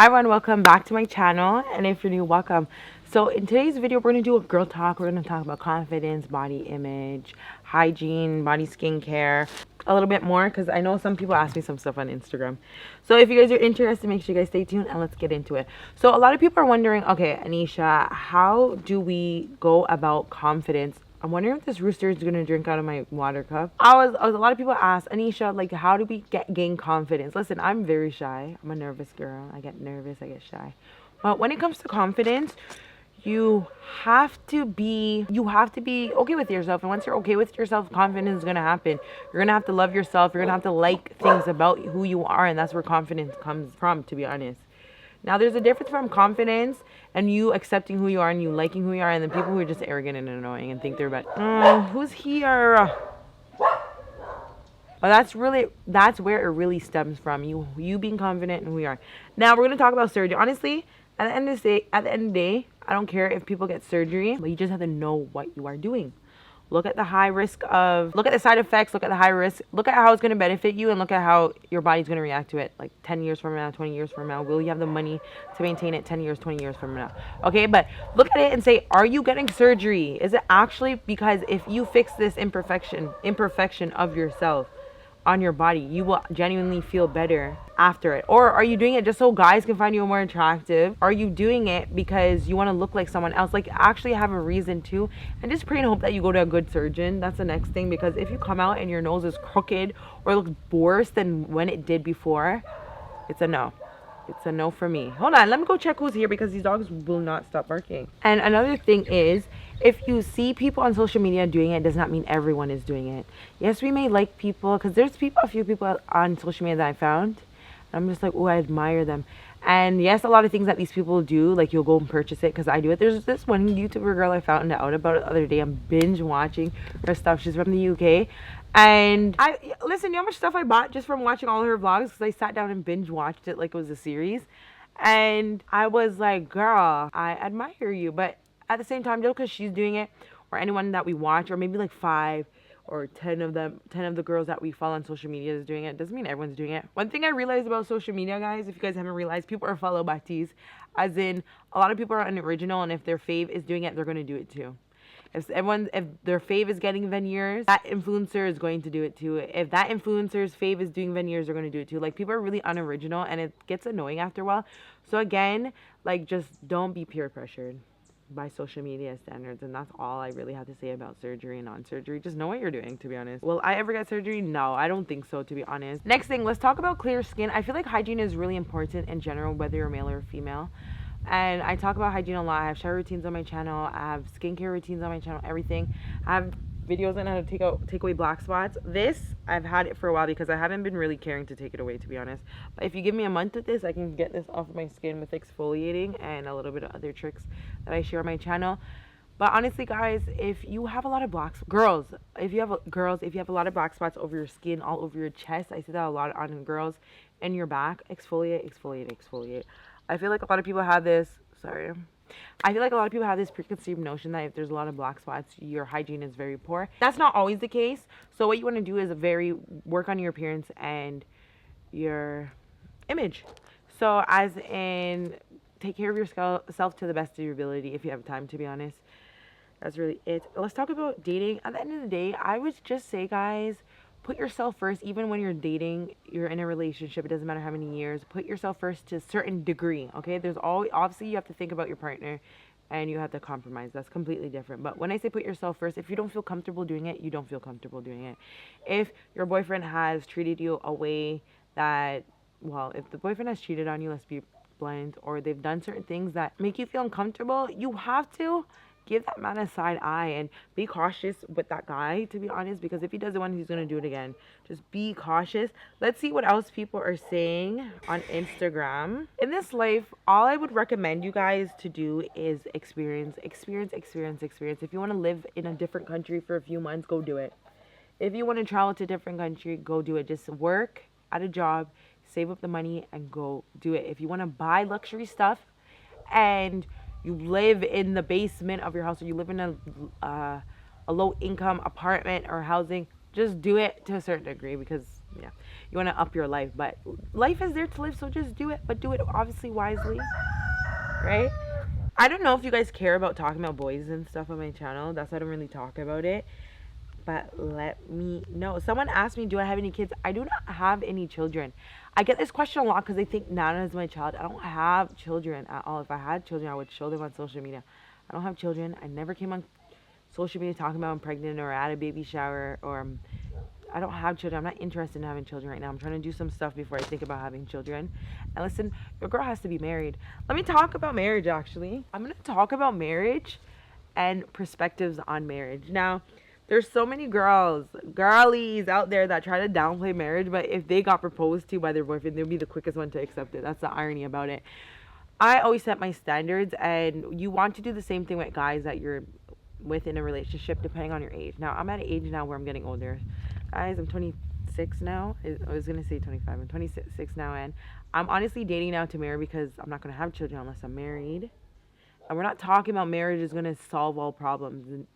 Hi everyone, welcome back to my channel, and if you're new, welcome. So in today's video, we're going to do a girl talk. We're going to talk about confidence, body image, hygiene, body skincare, a little bit more, because I know some people ask me some stuff on Instagram. So if you guys are interested, make sure you guys stay tuned and let's get into it. So a lot of people are wondering, okay, Annesha, how do we go about confidence? I'm wondering if this rooster is gonna drink out of my water cup. A lot of people ask, Annesha, like, how do we gain confidence? Listen, I'm very shy. I'm a nervous girl. I get nervous, I get shy. But when it comes to confidence, you have to be okay with yourself. And once you're okay with yourself, confidence is gonna happen. You're gonna have to love yourself. You're gonna have to like things about who you are, and that's where confidence comes from, to be honest. Now, there's a difference from confidence and you accepting who you are and you liking who you are, and the people who are just arrogant and annoying and think they're better. Oh, who's here? Well, that's where it really stems from. You being confident in who you are. Now, we're gonna talk about surgery. Honestly, at the end of the day, I don't care if people get surgery, but you just have to know what you are doing. Look at the look at the side effects, look at the high risk, look at how it's going to benefit you, and look at how your body's going to react to it. Like 10 years from now, 20 years from now, will you have the money to maintain it 10 years, 20 years from now? Okay, but look at it and say, are you getting surgery? Is it actually, because if you fix this imperfection of yourself on your body, you will genuinely feel better after it? Or are you doing it just so guys can find you more attractive? Are you doing it because you want to look like someone else? Like, actually have a reason to, and just pray and hope that you go to a good surgeon. That's the next thing, because if you come out and your nose is crooked or looks worse than when it did before, it's a no. It's a no for me. Hold on, let me go check who's here, because these dogs will not stop barking. And another thing is, if you see people on social media doing it, does not mean everyone is doing it. Yes, we may like people, because there's a few people on social media that I found. I'm just like, oh, I admire them. And yes, a lot of things that these people do, like you'll go and purchase it, because I do it. There's this one YouTuber girl I found out about it the other day. I'm binge watching her stuff. She's from the UK. And listen, you know how much stuff I bought just from watching all her vlogs? Because I sat down and binge watched it like it was a series. And I was like, girl, I admire you. But at the same time, just because she's doing it, or anyone that we watch, or maybe like 5 or 10 of the girls that we follow on social media is doing it, doesn't mean everyone's doing it. One thing I realized about social media, guys, if you guys haven't realized, people are follow batis. As in, a lot of people are unoriginal, and if their fave is doing it, they're going to do it too. If their fave is getting veneers, that influencer is going to do it too. If that influencer's fave is doing veneers, they're going to do it too. Like, people are really unoriginal, and it gets annoying after a while. So again, like, just don't be peer pressured by social media standards. And that's all I really have to say about surgery and non-surgery. Just know what you're doing, to be honest. Will I ever get surgery? No, I don't think so, to be honest. Next thing, let's talk about clear skin. I feel like hygiene is really important in general, whether you're male or female. And I talk about hygiene a lot. I have shower routines on my channel. I have skincare routines on my channel, everything. I have videos on how to take away black spots. This, I've had it for a while because I haven't been really caring to take it away, to be honest. But if you give me a month with this, I can get this off of my skin with exfoliating and a little bit of other tricks that I share on my channel. But honestly, guys, if you have a lot of if you have a lot of black spots over your skin, all over your chest, I see that a lot on girls, and your back, exfoliate, exfoliate, exfoliate. I feel like a lot of people have this, preconceived notion that if there's a lot of black spots, your hygiene is very poor. That's not always the case. So what you want to do is work on your appearance and your image. So as in, take care of yourself to the best of your ability, if you have time, to be honest. That's really it. Let's talk about dating. At the end of the day, I would just say, guys, put yourself first. Even when you're dating, you're in a relationship, it doesn't matter how many years, put yourself first to a certain degree. Okay, there's always, obviously you have to think about your partner and you have to compromise. That's completely different. But when I say put yourself first, if you don't feel comfortable doing it, you don't feel comfortable doing it. If your boyfriend has treated you a way that, well, if the boyfriend has cheated on you, let's be blunt, or they've done certain things that make you feel uncomfortable, you have to give that man a side eye and be cautious with that guy, to be honest, because if he does it once, he's going to do it again. Just be cautious. Let's see what else people are saying on Instagram. In this life, all I would recommend you guys to do is experience. If you want to live in a different country for a few months, go do it. If you want to travel to a different country, go do it. Just work at a job, save up the money, and go do it. If you want to buy luxury stuff and you live in the basement of your house, or you live in a low income apartment or housing, just do it to a certain degree, because Yeah, you want to up your life, but life is there to live, so just do it, but do it obviously wisely, right? I don't know if you guys care about talking about boys and stuff on my channel. That's why I don't really talk about it. But let me know. Someone asked me, do I have any kids? I do not have any children. I get this question a lot because they think Nana is my child. I don't have children at all. If I had children, I would show them on social media. I don't have children. I never came on social media talking about I'm pregnant or at a baby shower or I don't have children. I'm not interested in having children right now. I'm trying to do some stuff before I think about having children. And listen, your girl has to be married. Let me talk about marriage, actually. I'm going to talk about marriage and perspectives on marriage. Now, there's so many girlies out there that try to downplay marriage, but if they got proposed to by their boyfriend, they'll be the quickest one to accept it. That's the irony about it. I always set my standards, and you want to do the same thing with guys that you're with in a relationship, depending on your age. Now, I'm at an age now where I'm getting older. Guys, I'm 26 now. I was going to say 25. I'm 26 now, and I'm honestly dating now to marry because I'm not going to have children unless I'm married. And we're not talking about marriage is going to solve all problems.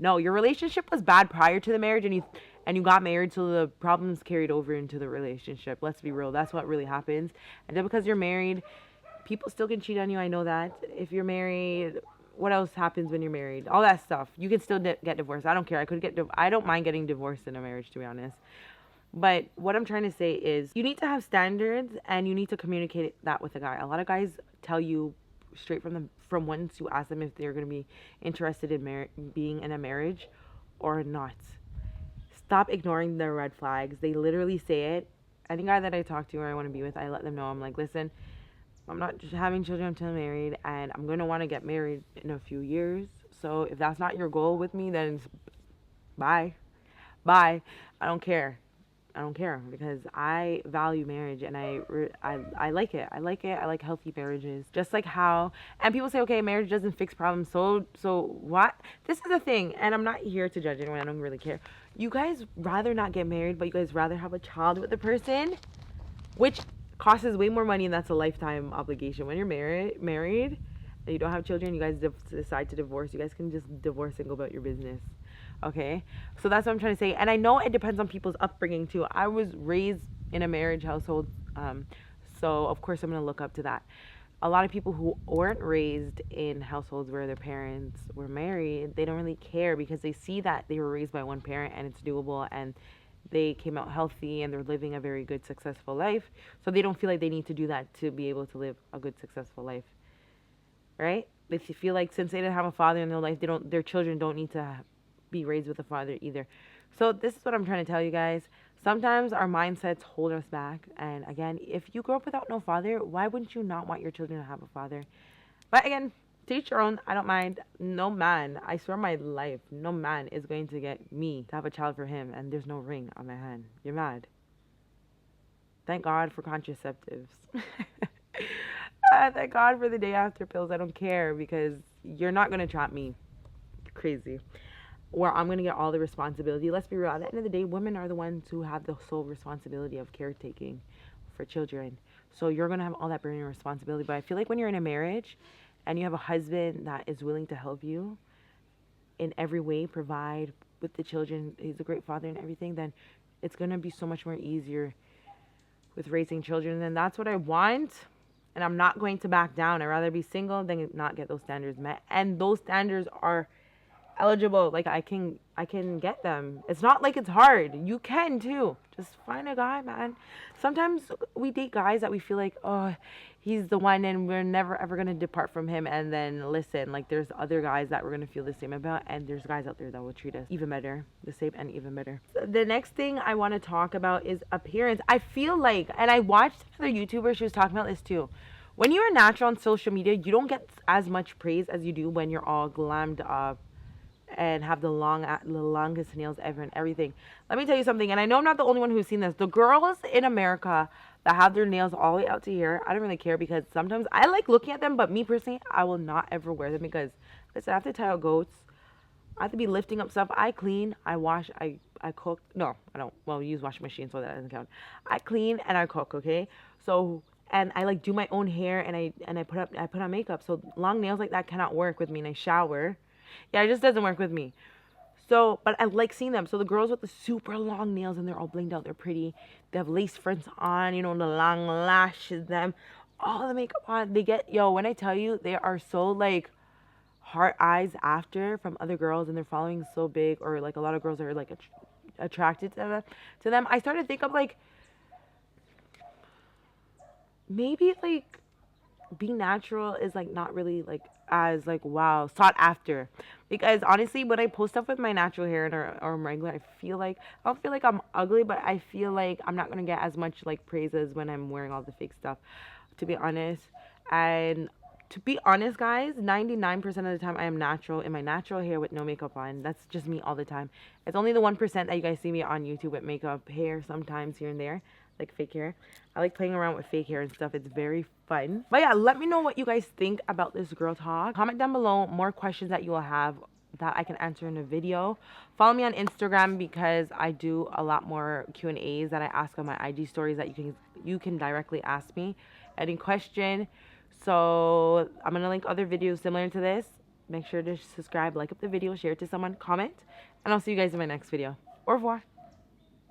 No, your relationship was bad prior to the marriage, and you got married, so the problems carried over into the relationship. Let's be real. That's what really happens. And just because you're married, people still can cheat on you. I know that. If you're married, what else happens when you're married? All that stuff. You can still get divorced. I don't care. I don't mind getting divorced in a marriage, to be honest. But what I'm trying to say is you need to have standards and you need to communicate that with a guy. A lot of guys tell you straight from once you ask them if they're going to be interested in being in a marriage or not. Stop ignoring the red flags. They literally say it. Any guy that I talk to or I want to be with, I let them know. I'm like, listen, I'm not just having children until I'm married, and I'm going to want to get married in a few years. So if that's not your goal with me, then bye. Bye. I don't care. I don't care because I value marriage and I like it. I like it. I like healthy marriages. Just like how, and people say, okay, marriage doesn't fix problems. So what? This is the thing, and I'm not here to judge anyone. I don't really care. You guys rather not get married, but you guys rather have a child with the person, which costs way more money, and that's a lifetime obligation. When you're married and you don't have children, you guys decide to divorce. You guys can just divorce and go about your business. Okay, so that's what I'm trying to say. And I know it depends on people's upbringing too. I was raised in a marriage household, so of course I'm gonna look up to that. A lot of people who weren't raised in households where their parents were married, they don't really care because they see that they were raised by one parent and it's doable and they came out healthy and they're living a very good, successful life. So they don't feel like they need to do that to be able to live a good, successful life, right? They feel like since they didn't have a father in their life, their children don't need to be raised with a father either. So this is what I'm trying to tell you guys. Sometimes our mindsets hold us back. And again, if you grow up without no father, why wouldn't you not want your children to have a father? But again, to each your own. I don't mind. No man, I swear my life, no man is going to get me to have a child for him and there's no ring on my hand. You're mad. Thank God for contraceptives. Thank God for the day after pills. I don't care because you're not going to trap me. Crazy. Where I'm going to get all the responsibility. Let's be real. At the end of the day, women are the ones who have the sole responsibility of caretaking for children. So you're going to have all that burden and responsibility. But I feel like when you're in a marriage and you have a husband that is willing to help you in every way, provide with the children, he's a great father and everything, then it's going to be so much more easier with raising children. And that's what I want. And I'm not going to back down. I'd rather be single than not get those standards met. And those standards are eligible. Like I can get them. It's not like it's hard. You can too. Just find a guy, man. Sometimes we date guys that we feel like, oh, he's the one and we're never ever gonna depart from him. And then listen, like there's other guys that we're gonna feel the same about, and there's guys out there that will treat us even better, the same and even better. So the next thing I want to talk about is appearance. I feel like, and I watched another YouTuber, she was talking about this too. When you're natural on social media, you don't get as much praise as you do when you're all glammed up and have the longest nails ever and everything. Let me tell you something, and I know I'm not the only one who's seen this. The girls in America that have their nails all the way out to here, I don't really care because sometimes I like looking at them, but me personally, I will not ever wear them because, listen, I have to tie out goats. I have to be lifting up stuff. I clean, I wash, I cook. No, I don't. Well, we use washing machine, so that doesn't count. I clean and I cook, okay? So, and I like do my own hair and I put on makeup. So long nails like that cannot work with me, and I shower. Yeah, it just doesn't work with me. So, but I like seeing them. So the girls with the super long nails and they're all blinged out, they're pretty. They have lace fronts on, you know, the long lashes, them, all the makeup on. They get, yo, when I tell you, they are so like heart eyes after from other girls, and their following is so big, or like a lot of girls are like attracted to them. I started to think of like maybe like being natural is like not really like as like wow sought after, because honestly when I post stuff with my natural hair and or regular, I feel like I don't feel like I'm ugly, but I feel like I'm not gonna get as much like praises when I'm wearing all the fake stuff, to be honest. And to be honest, guys, 99% of the time I am natural in my natural hair with no makeup on. That's just me all the time. It's only the 1% that you guys see me on YouTube with makeup hair sometimes here and there, like fake hair. I like playing around with fake hair and stuff. It's very fun. But yeah, let me know what you guys think about this girl talk. Comment down below more questions that you will have that I can answer in a video. Follow me on Instagram because I do a lot more Q&As that I ask on my IG stories that you can directly ask me any question. So I'm gonna link other videos similar to this. Make sure to subscribe, like up the video, share it to someone, comment, and I'll see you guys in my next video. Au revoir.